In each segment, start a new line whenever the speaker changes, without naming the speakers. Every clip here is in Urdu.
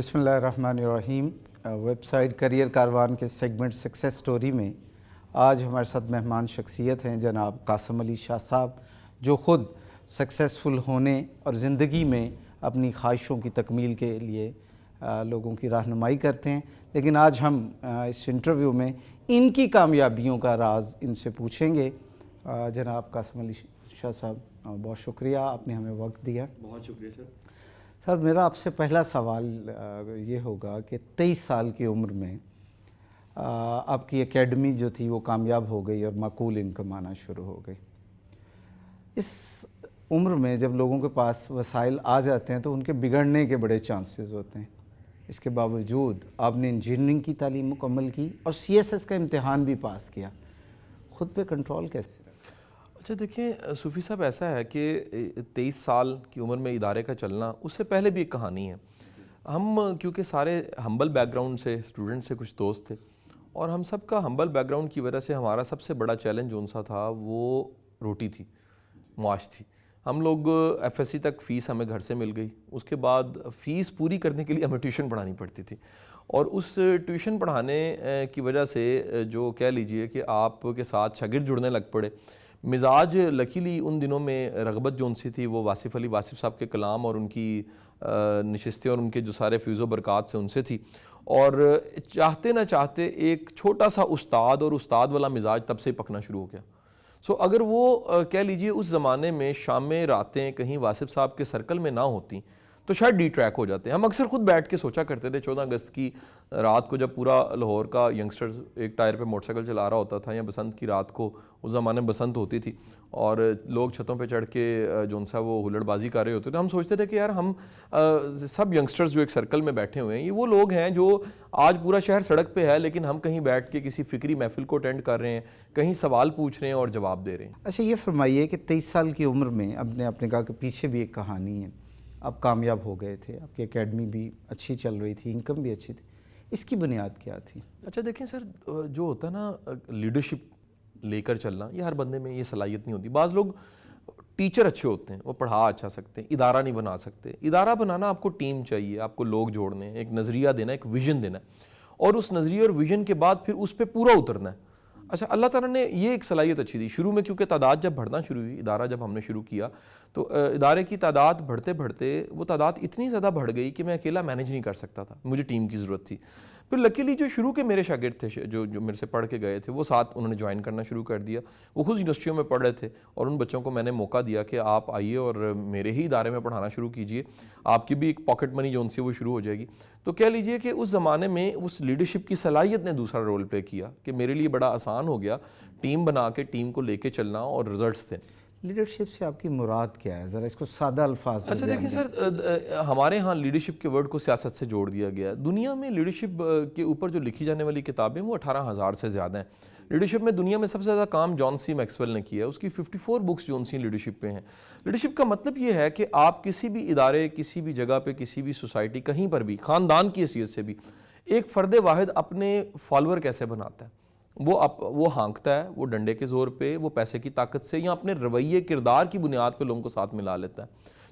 بسم اللہ الرحمن الرحیم۔ ویب سائٹ کریئر کاروان کے سیگمنٹ سکسیس سٹوری میں آج ہمارے ساتھ مہمان شخصیت ہیں جناب قاسم علی شاہ صاحب، جو خود سکسیسفل ہونے اور زندگی میں اپنی خواہشوں کی تکمیل کے لیے لوگوں کی رہنمائی کرتے ہیں۔ لیکن آج ہم اس انٹرویو میں ان کی کامیابیوں کا راز ان سے پوچھیں گے۔ جناب قاسم علی شاہ صاحب، بہت شکریہ، آپ نے ہمیں وقت دیا۔
بہت شکریہ سر۔
سر، میرا آپ سے پہلا سوال یہ ہوگا کہ 23 سال کی عمر میں آپ کی اکیڈمی جو تھی وہ کامیاب ہو گئی اور معقول انکم آنا شروع ہو گئی۔ اس عمر میں جب لوگوں کے پاس وسائل آ جاتے ہیں تو ان کے بگڑنے کے بڑے چانسز ہوتے ہیں۔ اس کے باوجود آپ نے انجینئرنگ کی تعلیم مکمل کی اور CSS کا امتحان بھی پاس کیا۔ خود پہ کنٹرول کیسے؟
اچھا دیکھیں صوفی صاحب، ایسا ہے کہ 23 سال کی عمر میں ادارے کا چلنا، اس سے پہلے بھی ایک کہانی ہے۔ ہم کیونکہ سارے ہمبل بیک گراؤنڈ سے اسٹوڈنٹ سے کچھ دوست تھے، اور ہم سب کا ہمبل بیک گراؤنڈ کی وجہ سے ہمارا سب سے بڑا چیلنج جون سا تھا وہ روٹی تھی، معاش تھی۔ ہم لوگ FSC تک فیس ہمیں گھر سے مل گئی، اس کے بعد فیس پوری کرنے کے لیے ہمیں ٹیوشن پڑھانی پڑتی تھی، اور اس ٹیوشن پڑھانے کی وجہ سے جو کہہ لیجئے کہ آپ کے ساتھ شاگرد جڑنے لگ پڑے۔ مزاج لکیلی ان دنوں میں رغبت جون سی تھی وہ واصف علی واصف صاحب کے کلام اور ان کی نشستیں اور ان کے جو سارے فیض و برکات سے ان سے تھی، اور چاہتے نہ چاہتے ایک چھوٹا سا استاد اور استاد والا مزاج تب سے پکنا شروع ہو گیا۔ اگر وہ کہہ لیجئے اس زمانے میں شامیں راتیں کہیں واصف صاحب کے سرکل میں نہ ہوتی تو شاید ڈی ٹریک ہو جاتے ہیں۔ ہم اکثر خود بیٹھ کے سوچا کرتے تھے 14 اگست کی رات کو، جب پورا لاہور کا ینگسٹرز ایک ٹائر پہ موٹر سائیکل چلا رہا ہوتا تھا، یا بسنت کی رات کو، اس زمانے میں بسنت ہوتی تھی اور لوگ چھتوں پہ چڑھ کے جون سا وہ ہلڑ بازی کر رہے ہوتے تھے، ہم سوچتے تھے کہ یار ہم سب ینگسٹرز جو ایک سرکل میں بیٹھے ہوئے ہیں، یہ وہ لوگ ہیں جو آج پورا شہر سڑک پہ ہے، لیکن ہم کہیں بیٹھ کے کسی فکری محفل کو اٹینڈ کر رہے ہیں، کہیں سوال پوچھ رہے ہیں اور جواب دے رہے ہیں۔
اچھا، یہ فرمائیے کہ 23 سال کی عمر میں آپ نے کہا کہ پیچھے بھی ایک کہانی ہے، آپ کامیاب ہو گئے تھے، آپ کی اکیڈمی بھی اچھی چل رہی تھی، انکم بھی اچھی تھی، اس کی بنیاد کیا تھی؟
اچھا دیکھیں سر، جو ہوتا ہے نا لیڈرشپ لے کر چلنا، یہ ہر بندے میں یہ صلاحیت نہیں ہوتی۔ بعض لوگ ٹیچر اچھے ہوتے ہیں، وہ پڑھا اچھا سکتے ہیں، ادارہ نہیں بنا سکتے۔ ادارہ بنانا آپ کو ٹیم چاہیے، آپ کو لوگ جوڑنے ہیں، ایک نظریہ دینا، ایک ویژن دینا ہے، اور اس نظریے اور ویژن کے بعد پھر اس پہ پورا اترنا ہے۔ اچھا، اللہ تعالیٰ نے یہ ایک صلاحیت اچھی دی شروع میں، کیونکہ تعداد جب بڑھنا شروع ہوئی، ادارہ جب ہم نے شروع کیا تو ادارے کی تعداد بڑھتے بڑھتے وہ تعداد اتنی زیادہ بڑھ گئی کہ میں اکیلا مینیج نہیں کر سکتا تھا، مجھے ٹیم کی ضرورت تھی۔ پھر لکیلی جو شروع کے میرے شاگرد تھے، جو میرے سے پڑھ کے گئے تھے، وہ ساتھ انہوں نے جوائن کرنا شروع کر دیا۔ وہ خود یونیورسٹیوں میں پڑھ رہے تھے، اور ان بچوں کو میں نے موقع دیا کہ آپ آئیے اور میرے ہی ادارے میں پڑھانا شروع کیجئے، آپ کی بھی ایک پاکٹ منی جو ان سے وہ شروع ہو جائے گی۔ تو کہہ لیجئے کہ اس زمانے میں اس لیڈرشپ کی صلاحیت نے دوسرا رول پلے کیا کہ میرے لیے بڑا آسان ہو گیا ٹیم بنا کے ٹیم کو لے کے چلنا، اور ریزلٹس تھے۔
لیڈرشپ سے آپ کی مراد کیا ہے؟ ذرا اس کو سادہ الفاظ میں
اچھا دیکھیں سر، ہمارے ہاں لیڈرشپ کے ورڈ کو سیاست سے جوڑ دیا گیا ہے۔ دنیا میں لیڈرشپ کے اوپر جو لکھی جانے والی کتابیں وہ 18,000 سے زیادہ ہیں۔ لیڈرشپ میں دنیا میں سب سے زیادہ کام جان سی میکسویل نے کیا ہے، اس کی 54 بکس جون سی لیڈرشپ پہ ہیں۔ لیڈرشپ کا مطلب یہ ہے کہ آپ کسی بھی ادارے، کسی بھی جگہ پہ، کسی بھی سوسائٹی، کہیں پر بھی، خاندان کی حیثیت سے بھی، ایک فرد واحد اپنے فالوور کیسے بناتا ہے۔ وہ ہانکتا ہے، وہ ڈنڈے کے زور پہ، وہ پیسے کی طاقت سے، یا اپنے رویے کردار کی بنیاد پہ لوگوں کو ساتھ ملا لیتا ہے۔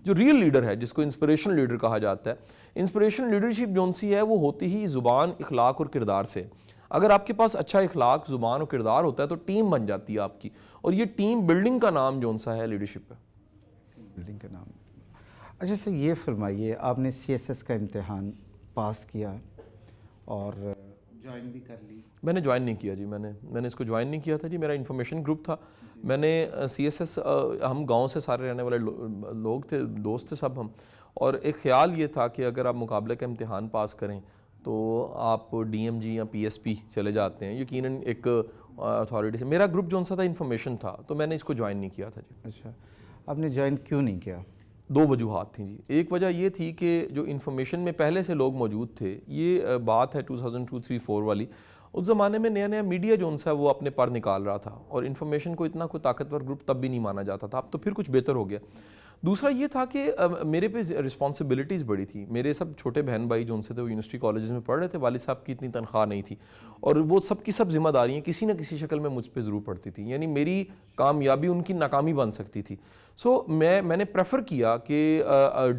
جو ریئل لیڈر ہے، جس کو انسپریشن لیڈر کہا جاتا ہے، انسپریشن لیڈرشپ جون سی ہے وہ ہوتی ہی زبان، اخلاق اور کردار سے۔ اگر آپ کے پاس اچھا اخلاق، زبان اور کردار ہوتا ہے تو ٹیم بن جاتی ہے آپ کی، اور یہ ٹیم بلڈنگ کا نام جون سا ہے لیڈرشپ ہے۔
بلڈنگ کا نام۔ اچھا سر، یہ فرمائیے، آپ نے CSS کا امتحان پاس کیا اور جوائن بھی کر لی؟
میں نے جوائن نہیں کیا جی، میں نے اس کو جوائن نہیں کیا تھا جی، میرا انفارمیشن گروپ تھا۔ میں نے CSS، ہم گاؤں سے سارے رہنے والے لوگ تھے، دوست تھے سب ہم، اور ایک خیال یہ تھا کہ اگر آپ مقابلے کا امتحان پاس کریں تو آپ DMG یا PSP چلے جاتے ہیں، یقیناً ایک اتھارٹی سے۔ میرا گروپ جون سا تھا انفارمیشن تھا، تو میں نے اس کو جوائن نہیں کیا تھا جی۔
اچھا، آپ نے جوائن کیوں نہیں کیا؟
2 وجوہات تھیں جی۔ ایک وجہ یہ تھی کہ جو انفارمیشن میں پہلے سے لوگ موجود تھے، یہ بات ہے 2002-3-4 والی، اس زمانے میں نیا نیا میڈیا جو سا وہ اپنے پر نکال رہا تھا، اور انفارمیشن کو اتنا کوئی طاقتور گروپ تب بھی نہیں مانا جاتا تھا، اب تو پھر کچھ بہتر ہو گیا۔ دوسرا یہ تھا کہ میرے پہ رسپانسبلٹیز بڑی تھی۔ میرے سب چھوٹے بہن بھائی جو سے تھے وہ یونیورسٹی کالجز میں پڑھ رہے تھے، والد صاحب کی اتنی تنخواہ نہیں تھی، اور وہ سب کی سب ذمہ داریاں کسی نہ کسی شکل میں مجھ پہ ضرور پڑتی تھی، یعنی میری کامیابی ان کی ناکامی بن سکتی تھی۔ میں نے پریفر کیا کہ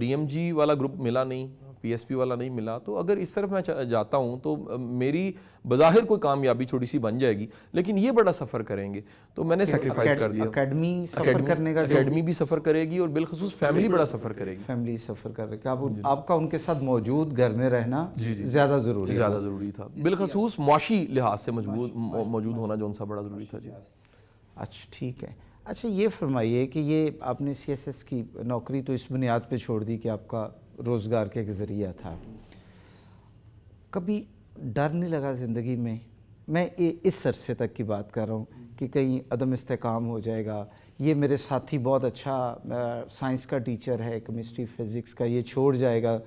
DMG والا گروپ ملا نہیں، PSP والا نہیں ملا, تو اگر اس طرف میں جاتا ہوں تو میری بظاہر کوئی کامیابی چھوٹی سی بن جائے گی, لیکن یہ بڑا سفر کریں گے, تو میں نے سیکریفائز کر دیا.
اکیڈمی سفر کرنے کا,
اکیڈمی بھی سفر کرے گی اور بالخصوص فیملی بڑا سفر کرے گی.
فیملی سفر کر رہے کہ آپ کا ان کے ساتھ موجود گھر میں رہنا زیادہ ضروری
تھا, بالخصوص معاشی لحاظ سے موجود ہونا جو ان سا بڑا ضروری تھا. جی
اچھا ٹھیک ہے. اچھا یہ فرمائیے کہ یہ آپ نے CSS کی نوکری تو اس بنیاد پہ چھوڑ دی کہ آپ کا روزگار کا ایک ذریعہ تھا, کبھی ڈر نہیں لگا زندگی میں اس عرصے تک کی بات کر رہا ہوں کہ کہیں عدم استحکام ہو جائے گا, یہ میرے ساتھی بہت اچھا سائنس کا ٹیچر ہے, کیمسٹری فزکس کا, یہ چھوڑ جائے گا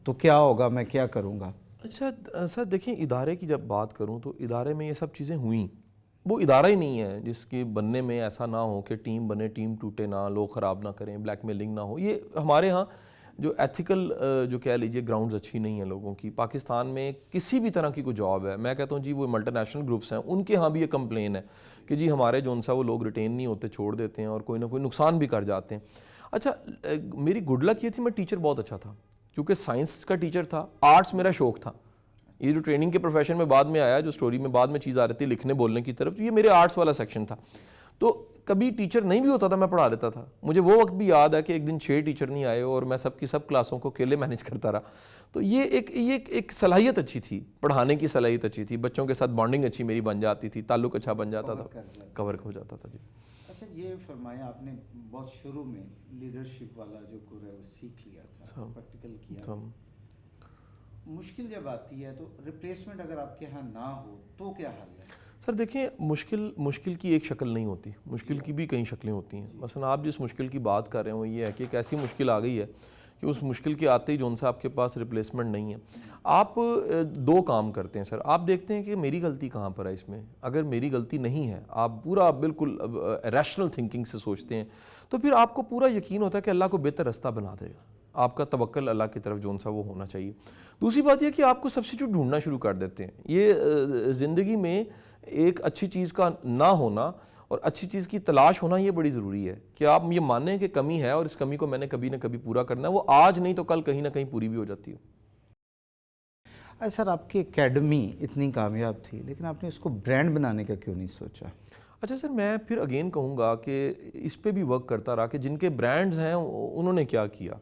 تو کیا ہوگا, میں کیا کروں گا؟
اچھا سر دیکھیں, ادارے کی جب بات کروں تو ادارے میں یہ سب چیزیں ہوئیں. وہ ادارہ ہی نہیں ہے جس کے بننے میں ایسا نہ ہو کہ ٹیم بنے, ٹیم ٹوٹے نہ, لوگ خراب نہ کریں, بلیک میلنگ نہ ہو. یہ ہمارے ہاں جو ایتھیکل جو کہہ لیجئے گراؤنڈز اچھی نہیں ہیں لوگوں کی. پاکستان میں کسی بھی طرح کی کوئی جاب ہے, میں کہتا ہوں جی وہ ملٹی نیشنل گروپس ہیں, ان کے ہاں بھی یہ کمپلین ہے کہ جی ہمارے جو ان سا وہ لوگ ریٹین نہیں ہوتے, چھوڑ دیتے ہیں اور کوئی نہ کوئی نقصان بھی کر جاتے ہیں. اچھا میری گڈ لک یہ تھی, میں ٹیچر بہت اچھا تھا کیونکہ سائنس کا ٹیچر تھا, آرٹس میرا شوق تھا. یہ جو ٹریننگ کے پروفیشن میں بعد میں آیا, جو سٹوری میں بعد میں چیز آ رہی تھی لکھنے بولنے کی طرف, یہ میرے آرٹس والا سیکشن تھا. تو کبھی ٹیچر نہیں بھی ہوتا تھا, میں پڑھا لیتا تھا. مجھے وہ وقت بھی یاد ہے کہ ایک دن 6 ٹیچر نہیں آئے اور میں سب کی سب کلاسوں کو اکیلے مینیج کرتا رہا. تو یہ ایک صلاحیت اچھی تھی, پڑھانے کی صلاحیت اچھی تھی, بچوں کے ساتھ بانڈنگ اچھی میری بن جاتی تھی, تعلق اچھا بن جاتا تھا, کور ہو جاتا تھا. جی
اچھا یہ فرمایا آپ نے بہت شروع میں لیڈرشپ والا جو کور ہے وہ سیکھ لیا تھا, پریکٹیکل کیا. مشکل جب آتی ہے تو ریپلیسمنٹ اگر آپ کے ہاں نہ ہو تو کیا حل ہے؟
سر دیکھیں, مشکل کی ایک شکل نہیں ہوتی, مشکل کی بھی کئی شکلیں ہوتی ہیں. مثلا آپ جس مشکل کی بات کر رہے ہو یہ ہے کہ ایک ایسی مشکل آ گئی ہے کہ اس مشکل کے آتے ہی جو ان سے آپ کے پاس ریپلیسمنٹ نہیں ہے. آپ 2 کام کرتے ہیں سر, آپ دیکھتے ہیں کہ میری غلطی کہاں پر ہے اس میں. اگر میری غلطی نہیں ہے, آپ پورا بالکل ریشنل تھنکنگ سے سوچتے ہیں, تو پھر آپ کو پورا یقین ہوتا ہے کہ اللہ کو بہتر رستہ بنا دے گا. آپ کا توکل اللہ کی طرف جو ان سا وہ ہونا چاہیے. دوسری بات یہ کہ آپ کو سبسٹیٹیوٹ ڈھونڈنا شروع کر دیتے ہیں. یہ زندگی میں ایک اچھی چیز کا نہ ہونا اور اچھی چیز کی تلاش ہونا یہ بڑی ضروری ہے کہ آپ یہ مانیں کہ کمی ہے اور اس کمی کو میں نے کبھی نہ کبھی پورا کرنا ہے. وہ آج نہیں تو کل کہیں نہ کہیں پوری بھی ہو جاتی ہے.
سر آپ کی اکیڈمی اتنی کامیاب تھی لیکن آپ نے اس کو برانڈ بنانے کا کیوں نہیں سوچا؟
اچھا سر, میں پھر اگین کہوں گا کہ اس پہ بھی ورک کرتا رہا کہ جن کے برانڈز ہیں انہوں نے کیا کیا.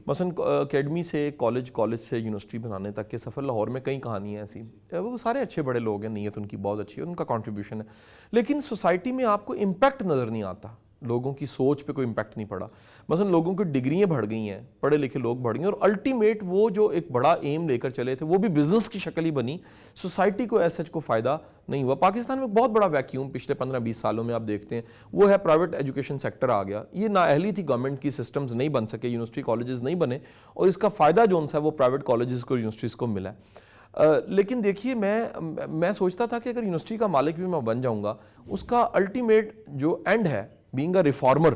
مثلا اکیڈمی سے کالج سے یونیورسٹی بنانے تک کے سفر, لاہور میں کئی کہانیاں ایسی, وہ سارے اچھے بڑے لوگ ہیں, نیت ان کی بہت اچھی ہے, ان کا کنٹریبیوشن ہے, لیکن سوسائٹی میں آپ کو امپیکٹ نظر نہیں آتا, لوگوں کی سوچ پہ کوئی امپیکٹ نہیں پڑا. مثلا لوگوں کی ڈگریاں بڑھ گئی ہیں, پڑھے لکھے لوگ بڑھ گئے, اور الٹیمیٹ وہ جو ایک بڑا ایم لے کر چلے تھے وہ بھی بزنس کی شکل ہی بنی, سوسائٹی کو ایس سچ کو فائدہ نہیں ہوا. پاکستان میں بہت بڑا ویکیوم پچھلے 15-20 سالوں میں آپ دیکھتے ہیں, وہ ہے پرائیویٹ ایجوکیشن سیکٹر آ گیا. یہ نااہلی تھی گورنمنٹ کی, سسٹمز نہیں بن سکے, یونیورسٹی کالجز نہیں بنے, اور اس کا فائدہ جو ان سا وہ پرائیویٹ کالجز کو, یونیورسٹیز کو ملا. لیکن دیکھیے میں سوچتا تھا کہ اگر یونیورسٹی کا مالک بھی میں بن جاؤں گا, اس کا الٹیمیٹ جو اینڈ ہے بینگ اے ریفارمر,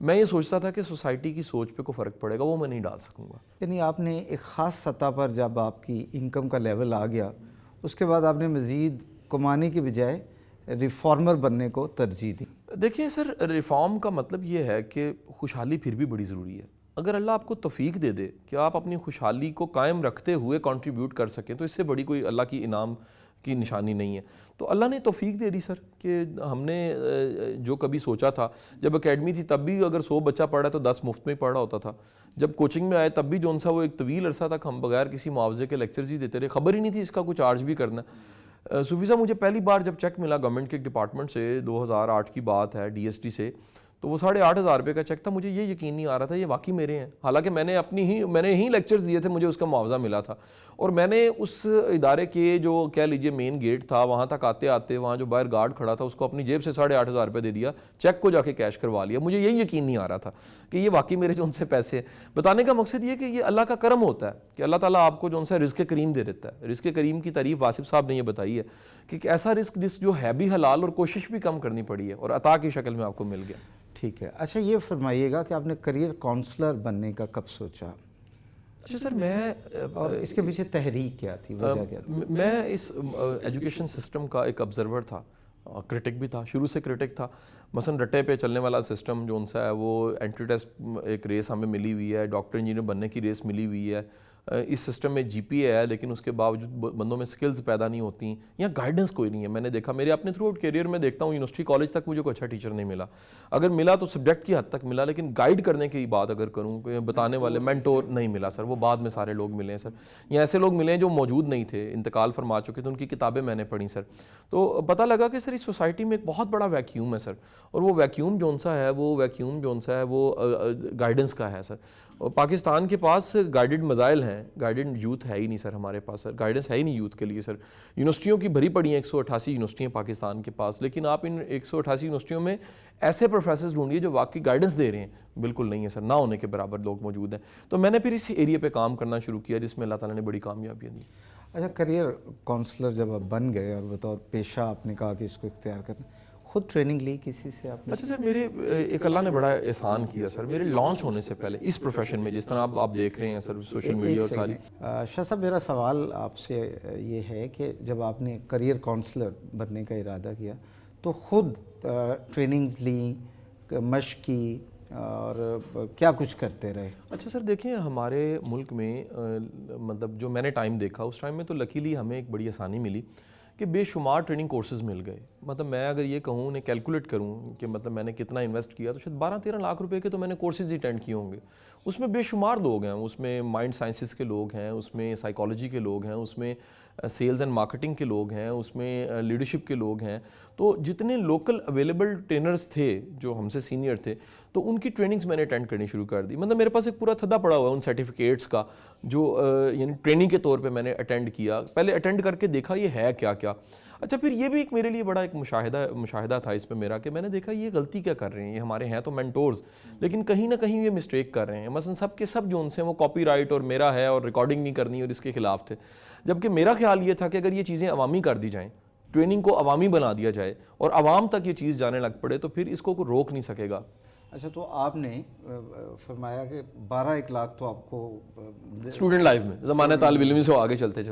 میں یہ سوچتا تھا کہ سوسائٹی کی سوچ پہ کوئی فرق پڑے گا, وہ میں نہیں ڈال سکوں گا.
یعنی آپ نے ایک خاص سطح پر جب آپ کی انکم کا لیول آ گیا, اس کے بعد آپ نے مزید کمانے کے بجائے ریفارمر بننے کو ترجیح دی.
دیکھیں سر, ریفارم کا مطلب یہ ہے کہ خوشحالی پھر بھی بڑی ضروری ہے. اگر اللہ آپ کو توفیق دے دے کہ آپ اپنی خوشحالی کو قائم رکھتے ہوئے کنٹریبیوٹ کر سکیں, تو اس سے بڑی کوئی اللہ کی انعام کی نشانی نہیں ہے. تو اللہ نے توفیق دے دی سر کہ ہم نے جو کبھی سوچا تھا, جب اکیڈمی تھی تب بھی اگر 100 بچہ پڑھ رہا ہے تو 10 مفت میں پڑھ رہا ہوتا تھا. جب کوچنگ میں آئے تب بھی جو ان سا وہ ایک طویل عرصہ تک ہم بغیر کسی معاوضے کے لیکچرز ہی دیتے رہے, خبر ہی نہیں تھی اس کا کوئی چارج بھی کرنا. صوفی صاحب مجھے پہلی بار جب چیک ملا گورنمنٹ کے ایک ڈپارٹمنٹ سے, 2008 کی بات ہے, DST سے, تو وہ 8,500 روپے کا چیک تھا. مجھے یہ یقین نہیں آ رہا تھا یہ واقعی میرے ہیں, حالانکہ میں نے ہی لیکچرز دیے تھے, مجھے اس کا معاوضہ ملا تھا. اور میں نے اس ادارے کے جو کہہ لیجئے مین گیٹ تھا, وہاں تک آتے آتے وہاں جو باہر گارڈ کھڑا تھا, اس کو اپنی جیب سے 8,500 روپے دے دیا, چیک کو جا کے کیش کروا لیا. مجھے یہ یقین نہیں آ رہا تھا کہ یہ واقعی میرے جو ان سے پیسے ہیں. بتانے کا مقصد یہ کہ یہ اللہ کا کرم ہوتا ہے کہ اللہ تعالیٰ آپ کو جو ان سے رزق کریم دے دیتا ہے. رزق کریم کی تعریف واسف صاحب نے یہ بتائی ہے کہ ایک ایسا رزق جو ہے بھی حلال اور کوشش بھی کم کرنی پڑی ہے, اور عطا کی شکل میں آپ کو مل گیا.
ٹھیک ہے. اچھا یہ فرمائیے گا کہ آپ نے کریئر کاؤنسلر بننے کا کب سوچا؟
اچھا سر, میں
اور اس کے پیچھے تحریک کیا تھی, وجہ کیا تھی؟
میں اس ایجوکیشن سسٹم کا ایک آبزرور تھا, کرٹک بھی تھا, شروع سے کرٹک تھا. مثلا رٹے پہ چلنے والا سسٹم جو ان سا ہے وہ انٹری ٹیسٹ ایک ریس ہمیں ملی ہوئی ہے, ڈاکٹر انجینئر بننے کی ریس ملی ہوئی ہے, اس سسٹم میں جی پی اے ہے لیکن اس کے باوجود بندوں میں سکلز پیدا نہیں ہوتی یا گائیڈنس کوئی نہیں ہے. میں نے دیکھا میرے اپنے تھرو آؤٹ کیریئر میں دیکھتا ہوں یونیورسٹی کالج تک مجھے کوئی اچھا ٹیچر نہیں ملا, اگر ملا تو سبجیکٹ کی حد تک ملا, لیکن گائیڈ کرنے کی بات اگر کروں بتانے والے مینٹور نہیں ملا سر. وہ بعد میں سارے لوگ ملے ہیں سر, یا ایسے لوگ ملے ہیں جو موجود نہیں تھے, انتقال فرما چکے تھے, ان کی کتابیں میں نے پڑھی سر. تو پتہ لگا کہ سر اس سوسائٹی میں ایک بہت بڑا ویکیوم ہے سر, اور وہ ویکیوم جون سا ہے وہ گائیڈنس کا ہے سر. پاکستان کے پاس گائیڈڈ مزائل ہیں, گائیڈڈ یوتھ ہے ہی نہیں سر ہمارے پاس سر, گائیڈنس ہے ہی نہیں یوتھ کے لیے سر. یونیورسٹیوں کی بھری پڑی ہیں 188 یونیورسٹیاں پاکستان کے پاس, لیکن آپ ان 188 یونیورسٹیوں میں ایسے پروفیسرز ڈھونڈیے جو واقعی گائیڈنس دے رہے ہیں, بالکل نہیں ہے سر, نہ ہونے کے برابر لوگ موجود ہیں. تو میں نے پھر اس ایریا پہ کام کرنا شروع کیا جس میں اللہ تعالیٰ نے بڑی کامیابیاں دی.
اچھا, کریئر کاؤنسلر جب آپ بن گئے اور بطور پیشہ آپ نے کہا کہ اس کو اختیار کرنا, خود ٹریننگ لی کسی سے آپ نے؟
اچھا سر, میرے ایک اللہ نے بڑا احسان کیا سر, میرے لانچ ہونے سے پہلے اس پروفیشن میں جس طرح آپ دیکھ رہے ہیں سر سوشل میڈیا اور ساری.
شاہ صاحب, میرا سوال آپ سے یہ ہے کہ جب آپ نے کریئر کاؤنسلر بننے کا ارادہ کیا تو خود ٹریننگز لیں, مشق کی, اور کیا کچھ کرتے رہے؟
اچھا سر, دیکھیں ہمارے ملک میں مطلب جو میں نے ٹائم دیکھا اس ٹائم میں تو لکیلی ہمیں ایک بڑی آسانی ملی کہ بے شمار ٹریننگ کورسز مل گئے. مطلب میں اگر یہ کہوں انہیں کیلکولیٹ کروں کہ مطلب میں نے کتنا انویسٹ کیا تو شاید 12-13 لاکھ روپے کے تو میں نے کورسز ہی اٹینڈ کیے ہوں گے. اس میں بے شمار لوگ ہیں, اس میں مائنڈ سائنسز کے لوگ ہیں, اس میں سائیکالوجی کے لوگ ہیں, اس میں سیلز اینڈ مارکیٹنگ کے لوگ ہیں, اس میں لیڈرشپ کے لوگ ہیں. تو جتنے لوکل اویلیبل ٹرینرز تھے جو ہم سے سینئر تھے تو ان کی ٹریننگز میں نے اٹینڈ کرنی شروع کر دی. مطلب میرے پاس ایک پورا تھدا پڑا ہوا ہے ان سرٹیفکیٹس کا جو یعنی ٹریننگ کے طور پہ میں نے اٹینڈ کیا. پہلے اٹینڈ کر کے دیکھا یہ ہے کیا کیا. اچھا, پھر یہ بھی ایک میرے لیے بڑا ایک مشاہدہ تھا اس پہ میرا کہ میں نے دیکھا یہ غلطی کیا کر رہے ہیں, یہ ہمارے ہیں تو مینٹورز لیکن کہیں نہ کہیں یہ مسٹیک کر رہے ہیں. مثلا سب کے سب جو ان سے وہ کاپی رائٹ اور میرا ہے اور ریکارڈنگ نہیں کرنی اور اس کے خلاف تھے, جبکہ میرا خیال یہ تھا کہ اگر یہ چیزیں عوامی کر دی جائیں, ٹریننگ کو عوامی بنا دیا جائے اور عوام تک یہ چیز جانے لگ پڑے تو پھر اس کو کوئی روک نہیں سکے گا.
اچھا, تو آپ نے فرمایا کہ 12-1 لاکھ تو آپ کو
اسٹوڈنٹ لائف میں زمانے طالب علمی سے آگے چلتے